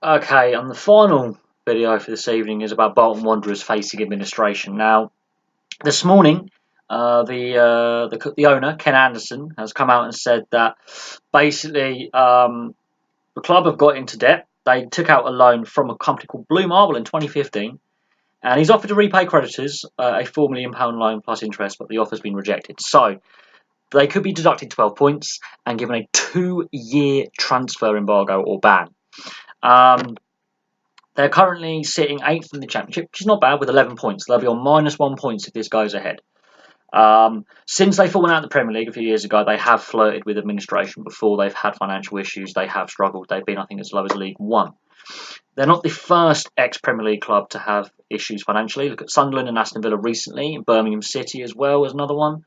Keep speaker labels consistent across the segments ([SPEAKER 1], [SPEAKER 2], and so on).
[SPEAKER 1] Okay, and the final video for this evening is about Bolton Wanderers facing administration. Now, this morning, the owner, Ken Anderson, has come out and said that basically the club have got into debt. They took out a loan from a company called Blue Marble in 2015, and he's offered to repay creditors a £4 million loan plus interest, but the offer's been rejected. So they could be deducted 12 points and given a 2-year transfer embargo or ban. They're currently sitting 8th in the Championship, which is not bad, with 11 points. They'll be on -1 points if this goes ahead. Since they've fallen out of the Premier League a few years ago, they have flirted with administration before. They've had financial issues. They have struggled. They've been, I think, as low as League One. They're not the first ex-Premier League club to have issues financially. Look at Sunderland and Aston Villa recently. Birmingham City as well as another one.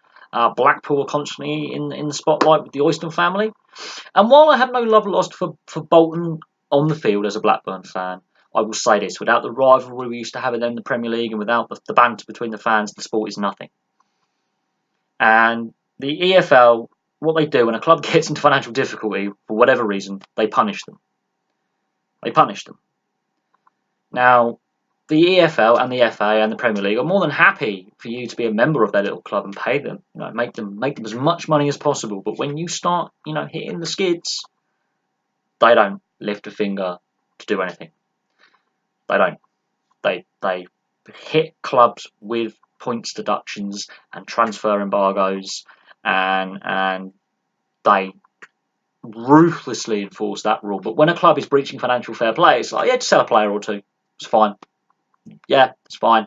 [SPEAKER 1] Blackpool are constantly in the spotlight with the Oyston family. And while I have no love lost for Bolton on the field as a Blackburn fan, I will say this: without the rivalry we used to have in the Premier League and without the banter between the fans, the sport is nothing. And the EFL, what they do when a club gets into financial difficulty for whatever reason, they punish them. They punish them. Now, the EFL and the FA and the Premier League are more than happy for you to be a member of their little club and pay them, make them as much money as possible. But when you start, hitting the skids, they don't lift a finger to do anything. They don't. They hit clubs with points deductions and transfer embargoes, and they ruthlessly enforce that rule. But when a club is breaching financial fair play, it's like, yeah, just sell a player or two. It's fine. Yeah, it's fine.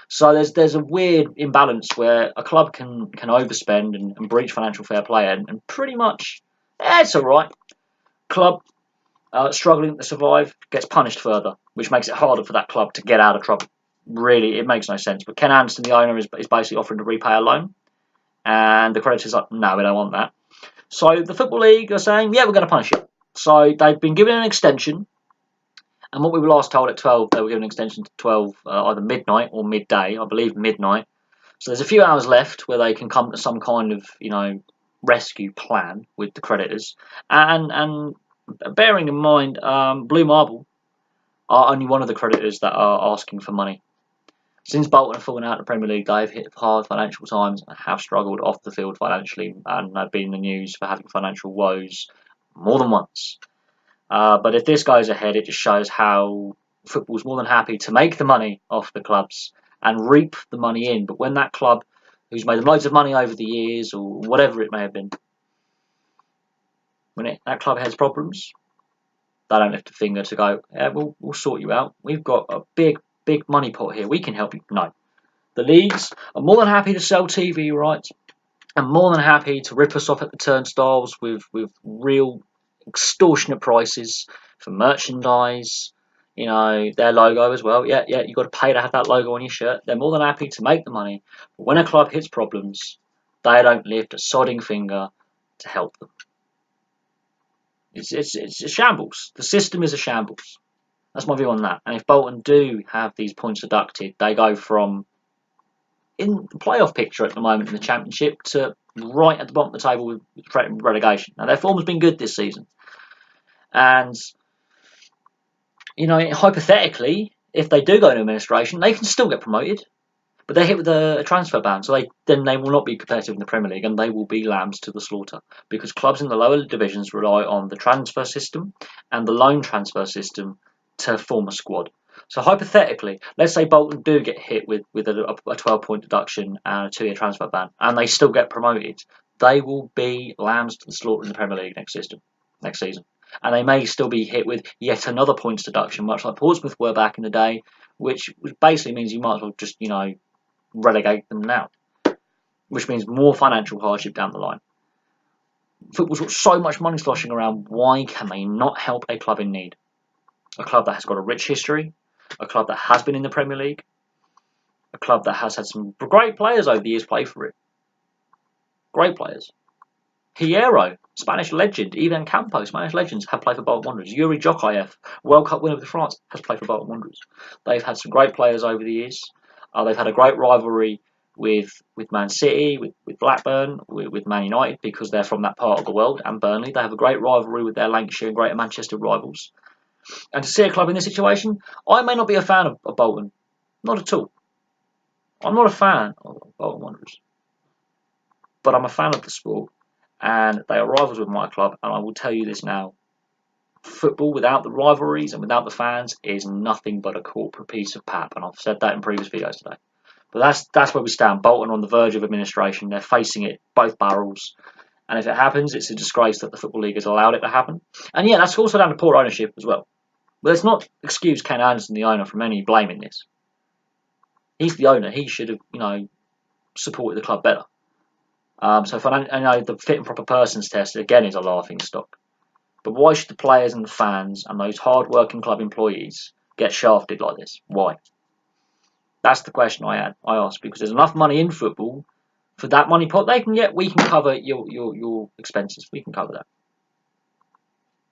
[SPEAKER 1] So there's a weird imbalance where a club can overspend and breach financial fair play, and pretty much, it's all right. Club struggling to survive gets punished further, which makes it harder for that club to get out of trouble. Really, it makes no sense. But Ken Anderson, the owner, is basically offering to repay a loan, and the creditors are like, no, we don't want that. So the Football League are saying, yeah, we're going to punish you. So they've been given an extension, and what we were last told at 12, they were given an extension to 12, either midnight or midday, I believe midnight. So there's a few hours left where they can come to some kind of, rescue plan with the creditors. And bearing in mind, Blue Marble are only one of the creditors that are asking for money. Since Bolton have fallen out of the Premier League, they've hit hard financial times and have struggled off the field financially, and have been in the news for having financial woes more than once. But if this goes ahead, it just shows how football's more than happy to make the money off the clubs and reap the money in. But when that club, who's made loads of money over the years, or whatever it may have been, when that club has problems, they don't lift a finger to go, yeah, we'll sort you out. We've got a big money pot here. We can help you. No. The leagues are more than happy to sell TV rights and more than happy to rip us off at the turnstiles with real extortionate prices for merchandise, their logo as well. Yeah, you've got to pay to have that logo on your shirt. They're more than happy to make the money. But when a club hits problems, they don't lift a sodding finger to help them. It's a shambles. The system is a shambles. That's my view on that. And if Bolton do have these points deducted, they go from in the playoff picture at the moment in the Championship to right at the bottom of the table with relegation. Now, their form has been good this season. And, hypothetically, if they do go into administration, they can still get promoted. But they're hit with a transfer ban, so they will not be competitive in the Premier League, and they will be lambs to the slaughter, because clubs in the lower divisions rely on the transfer system and the loan transfer system to form a squad. So hypothetically, let's say Bolton do get hit with a 12-point deduction and a 2-year transfer ban, and they still get promoted, they will be lambs to the slaughter in the Premier League next season. And they may still be hit with yet another points deduction, much like Portsmouth were back in the day, which basically means you might as well just, relegate them now, which means more financial hardship down the line. Football's got so much money sloshing around. Why can they not help a club in need? A club that has got a rich history, a club that has been in the Premier League, a club that has had some great players over the years play for it. Great players. Hierro, Spanish legend. Ivan Campo, Spanish legends, have played for Bolton Wanderers. Yuri Jokayev, World Cup winner with France, has played for Bolton Wanderers. They've had some great players over the years. They've had a great rivalry with Man City, with Blackburn, with Man United, because they're from that part of the world, and Burnley. They have a great rivalry with their Lancashire and Greater Manchester rivals. And to see a club in this situation, I may not be a fan of Bolton. Not at all. I'm not a fan of Bolton Wanderers. But I'm a fan of the sport. And they are rivals with my club. And I will tell you this now. Football without the rivalries and without the fans is nothing but a corporate piece of pap. And I've said that in previous videos today. But that's where we stand. Bolton on the verge of administration. They're facing it, both barrels. And if it happens, it's a disgrace that the Football League has allowed it to happen. And yeah, that's also down to poor ownership as well. But let's not excuse Ken Anderson, the owner, from any blame in this. He's the owner. He should have, supported the club better. So I know the fit and proper persons test, again, is a laughing stock. But why should the players and the fans and those hard-working club employees get shafted like this? Why? That's the question I ask, because there's enough money in football for that money pot we can cover your expenses. We can cover that.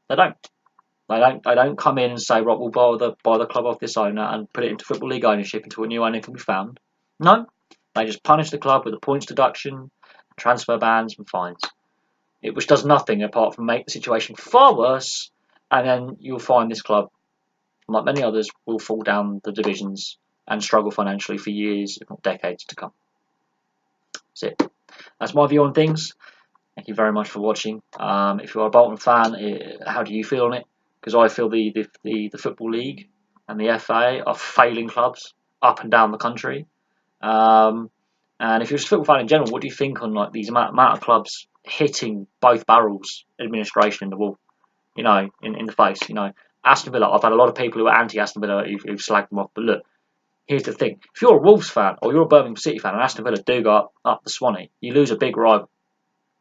[SPEAKER 1] They don't. They don't come in and say, right, we'll buy the club off this owner and put it into Football League ownership until a new owner can be found. No, they just punish the club with a points deduction, transfer bans and fines. Which does nothing apart from make the situation far worse, and then you'll find this club, like many others, will fall down the divisions and struggle financially for years, if not decades, to come. That's it. That's my view on things. Thank you very much for watching. If you are a Bolton fan, how do you feel on it? Because I feel the Football League and the FA are failing clubs up and down the country. And if you're just a football fan in general, what do you think on these amount of clubs hitting both barrels, administration in the wall, in the face? Aston Villa, I've had a lot of people who are anti-Aston Villa who've slagged them off, but look, here's the thing. If you're a Wolves fan or you're a Birmingham City fan and Aston Villa do go up the Swanee, you lose a big rival.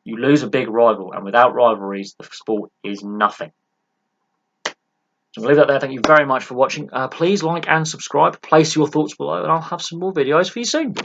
[SPEAKER 1] You lose a big rival, and without rivalries, the sport is nothing. So I'll leave that there. Thank you very much for watching. Please like and subscribe. Place your thoughts below, and I'll have some more videos for you soon.